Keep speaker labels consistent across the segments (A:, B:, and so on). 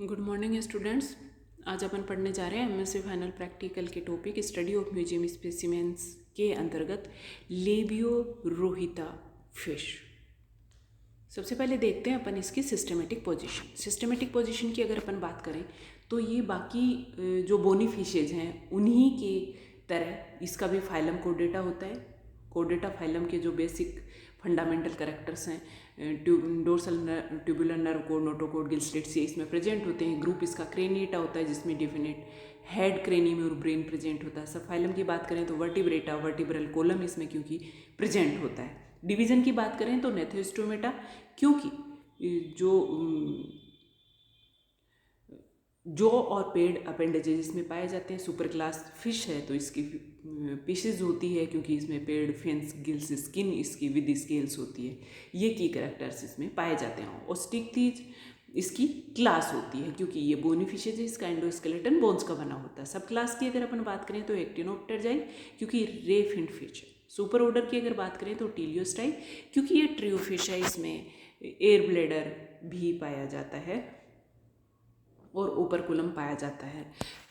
A: Good morning students. आज अपन पढ़ने जा रहे हैं एमएससी फाइनल प्रैक्टिकल के topic study of museum specimens के अंतर्गत लेबियोरोहिता फिश। सबसे पहले देखते हैं अपन इसकी सिस्टमेटिक पोजीशन। सिस्टमेटिक पोजीशन की अगर अपन बात करें तो ये बाकी जो बोनी फिशेज हैं उन्हीं के तरह इसका भी फाइलम कोडेटा होता है। कोडेटा फाइलम के जो बेसिक फंडामेंटल कैरेक्टर्स हैं, dorsal tubular nerve code, notochord, gill slits, ये इसमें प्रेजेंट होते हैं। ग्रुप इसका क्रेनिएटा होता है जिसमें डेफिनेट हेड, क्रेनियम और ब्रेन प्रेजेंट होता है। सब फाइलम की बात करें तो वर्टिब्रेटा, वर्टिब्रल कोलम इसमें क्योंकि प्रेजेंट होता है। डिवीज़न की बात करें तो नेथोस्टोमेटा, क्योंकि जो और पेड अपेंडेजेस इसमें पाए जाते हैं। सुपर क्लास फिश है तो इसकी पीसेज होती है क्योंकि इसमें पेड, फिन्स, गिल्स, स्किन इसकी विद स्केल्स होती है। ये की कैरेक्टर्स इसमें पाए जाते हैं। ऑस्टिकथीज इसकी क्लास होती है क्योंकि ये बोनी फिशेज है, इसका एंडोस्केलेटन बोन्स का बना होता है। सब क्लास की अगर अपन बात करें तो एक्टिनोप्टेराई क्योंकि रे फिन फिश है। सुपर ऑर्डर की अगर बात करें तो टीलियोस्टाई क्योंकि ये ट्रियो फिश है, इसमें एयर ब्लेडर भी पाया जाता है और ओपरकुलम पाया जाता है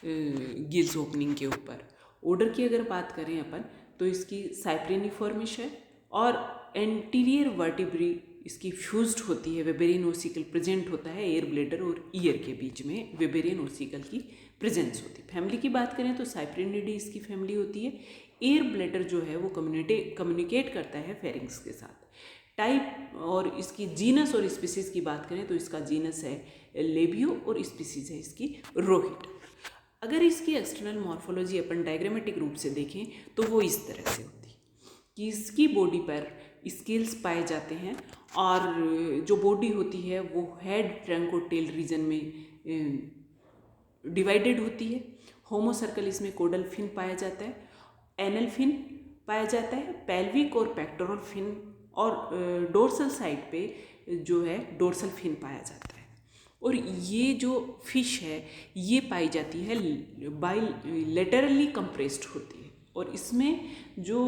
A: गिल्स ओपनिंग के ऊपर। ऑर्डर की अगर बात करें अपन तो इसकी साइप्रेनिफॉर्मिश है और एंटीरियर वर्टिब्री इसकी फ्यूज्ड होती है। वेबेरियन ओसिकल प्रेजेंट होता है एयर ब्लेडर और ईयर के बीच में वेबेरियन ओसिकल की प्रेजेंस होती है। फैमिली की बात करें तो साइप्रेनिडी इसकी फैमिली होती है। एयर ब्लेडर जो है वो कम्युनिकेट करता है फेरिंग्स के साथ। टाइप और इसकी जीनस और स्पीसीज की बात करें तो इसका जीनस है लेबियो और स्पीसीज है इसकी रोहिट। अगर इसकी एक्सटर्नल मॉर्फोलॉजी अपन डायग्रामेटिक रूप से देखें तो वो इस तरह से होती है कि इसकी बॉडी पर स्केल्स पाए जाते हैं और जो बॉडी होती है वो हेड, ट्रंक और टेल रीजन में डिवाइडेड होती है। होमो सर्कल इसमें कोडल फिन पाया जाता है, एनल फिन पाया जाता है, पेल्विक और पेक्टोरल फिन और डोर्सल साइड पे जो है डोर्सल फिन पाया जाता है। और ये जो फिश है ये पाई जाती है लेटरली कंप्रेस्ड होती है और इसमें जो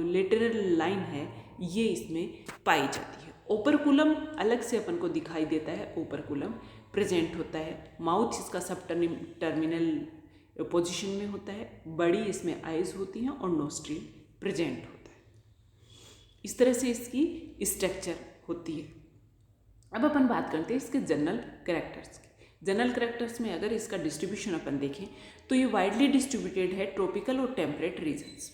A: लेटरल लाइन है ये इसमें पाई जाती है। ओपरकुलम अलग से अपन को दिखाई देता है, ओपरकुलम प्रेजेंट होता है। माउथ इसका सब टर्मिनल पोजीशन में होता है। बड़ी इसमें आइज होती हैं और नोस्ट्रिल प्रेजेंट होता है। इस तरह से इसकी स्ट्रक्चर होती है। अब अपन बात करते हैं इसके जनरल कैरेक्टर्स की। जनरल कैरेक्टर्स में अगर इसका डिस्ट्रीब्यूशन अपन देखें तो ये वाइडली डिस्ट्रीब्यूटेड है ट्रॉपिकल और टेम्परेट रीजन्स।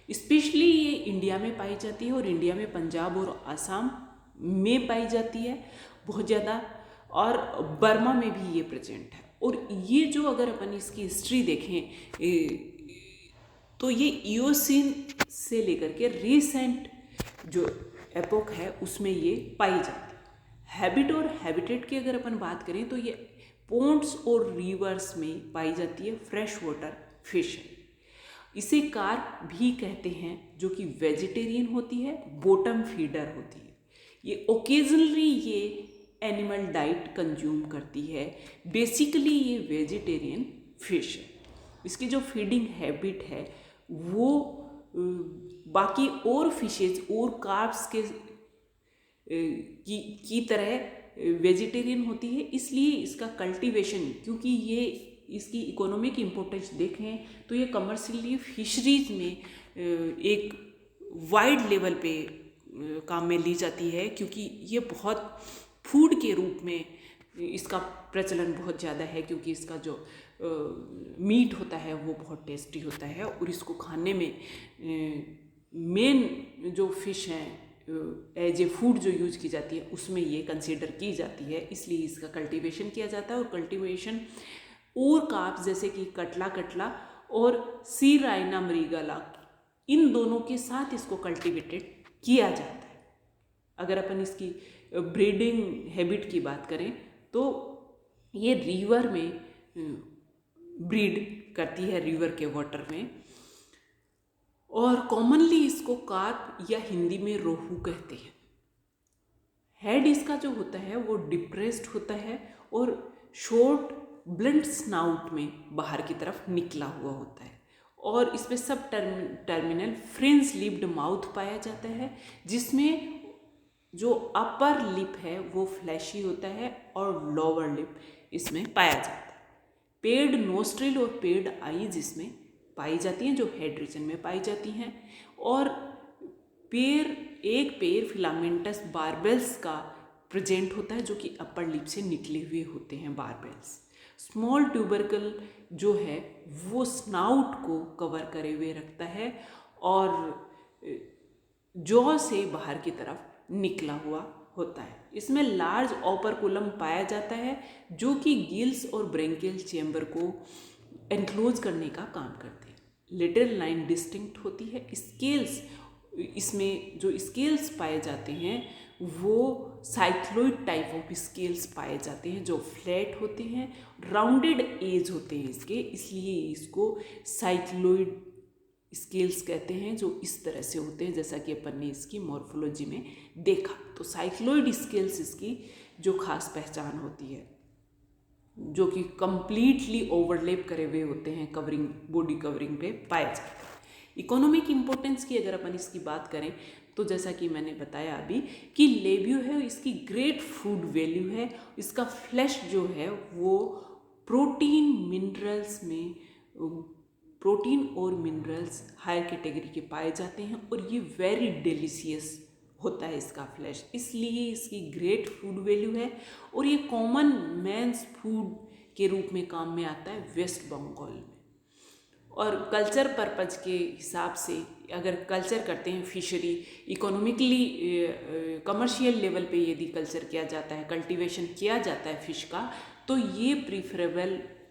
A: स्पेशली ये इंडिया में पाई जाती है और इंडिया में पंजाब और आसाम में पाई जाती है बहुत ज़्यादा, और बर्मा में भी ये प्रेजेंट है। और ये जो अगर अपन इसकी हिस्ट्री देखें तो ये इयोसीन से लेकर के रिसेंट जो एपोक है उसमें ये पाई जाती है। हैबिट और हैबिटेट की अगर अपन बात करें तो ये पोंड्स और रिवर्स में पाई जाती है। फ्रेश वाटर फिश है। इसे कार्प भी कहते हैं जो कि वेजिटेरियन होती है, बॉटम फीडर होती है। ये ओकेजनली ये एनिमल डाइट कंज्यूम करती है। बेसिकली ये वेजिटेरियन फिश है। इसकी जो फीडिंग हैबिट है वो बाकी और फिशेज और कार्प्स के की तरह वेजिटेरियन होती है। इसलिए इसका कल्टीवेशन, क्योंकि ये इसकी इकोनॉमिक इम्पोर्टेंस देखें तो ये कमर्शियली फिशरीज में एक वाइड लेवल पे काम में ली जाती है क्योंकि ये बहुत फूड के रूप में इसका प्रचलन बहुत ज़्यादा है। क्योंकि इसका जो मीट होता है वो बहुत टेस्टी होता है और इसको खाने में मेन जो फिश हैं एज ए फूड जो यूज की जाती है उसमें ये कंसीडर की जाती है। इसलिए इसका कल्टीवेशन किया जाता है। और कल्टीवेशन और कार्प्स जैसे कि कटला और सी राइना मृगला, इन दोनों के साथ इसको कल्टीवेटेड किया जाता है। अगर अपन इसकी ब्रीडिंग हैबिट की बात करें तो ये रिवर में ब्रीड करती है, रिवर के वाटर में। और कॉमनली इसको कार्प या हिंदी में रोहू कहते हैं। हेड इसका जो होता है वो डिप्रेस्ड होता है और शॉर्ट ब्लंट स्नाउट में बाहर की तरफ निकला हुआ होता है। और इसमें सब टर्मिनल फ्रिंज लिप्ड माउथ पाया जाता है जिसमें जो अपर लिप है वो फ्लैशी होता है और लोअर लिप इसमें पाया जाता है। पेड नोस्ट्रिल और पेड आईज इसमें पाई जाती हैं, जो हेड रीजन में पाई जाती हैं। और एक पेयर फिलामेंटस बारबेल्स का प्रेजेंट होता है, जो कि अपर लिप से निकले हुए होते हैं बारबेल्स। स्मॉल ट्यूबरकल जो है वो स्नाउट को कवर करे हुए रखता है और जॉ से बाहर की तरफ निकला हुआ होता है। इसमें लार्ज ओपरकुलम पाया जाता है, जो कि गिल्स और ब्रेंकियल चेम्बर को एनक्लोज करने का काम करते हैं। लिटिल लाइन डिस्टिंक्ट होती है। स्केल्स, इसमें जो स्केल्स पाए जाते हैं वो साइक्लोइड टाइप ऑफ स्केल्स पाए जाते हैं, जो फ्लैट होते हैं, राउंडेड एज होते हैं इसके, इसलिए इसको साइक्लोइड स्केल्स कहते हैं, जो इस तरह से होते हैं जैसा कि अपन ने इसकी मॉर्फोलॉजी में देखा। तो साइक्लोइड स्केल्स इसकी जो खास पहचान होती है, जो कि कंप्लीटली ओवरलैप करे हुए होते हैं, कवरिंग, बॉडी कवरिंग पे पाए जाते हैं। इकोनॉमिक इम्पोर्टेंस की अगर अपन इसकी बात करें तो जैसा कि मैंने बताया अभी कि लेबियो है, इसकी ग्रेट फूड वैल्यू है। इसका फ्लैश जो है वो प्रोटीन और मिनरल्स हायर कैटेगरी के पाए जाते हैं और ये वेरी डिलीशियस होता है इसका फ्लैश, इसलिए इसकी ग्रेट फूड वैल्यू है। और ये कॉमन मैंस फूड के रूप में काम में आता है वेस्ट बंगाल में। और कल्चर पर्पज के हिसाब से अगर कल्चर करते हैं फिशरी, इकोनॉमिकली कमर्शियल लेवल पे यदि कल्चर किया जाता है, कल्टीवेशन किया जाता है फिश का, तो ये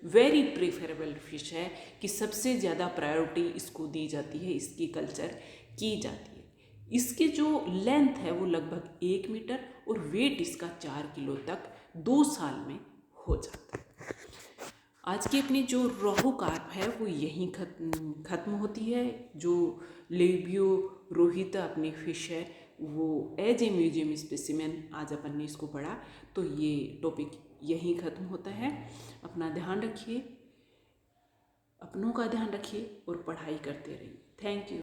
A: वेरी प्रीफरेबल फिश है कि सबसे ज़्यादा प्रायोरिटी इसको दी जाती है, इसकी कल्चर की जाती है। इसके जो लेंथ है वो लगभग 1 मीटर और वेट इसका 4 किलो तक 2 साल में हो जाता है। आज की अपनी जो रोहू कार्प है वो यहीं खत्म होती है। जो लेबियो रोहिता अपनी फिश है वो एज ए म्यूजियम स्पेसिमेन आज अपन ने इसको पढ़ा, तो ये टॉपिक यहीं ख़त्म होता है। अपना ध्यान रखिए, अपनों का ध्यान रखिए और पढ़ाई करते रहिए। Thank you.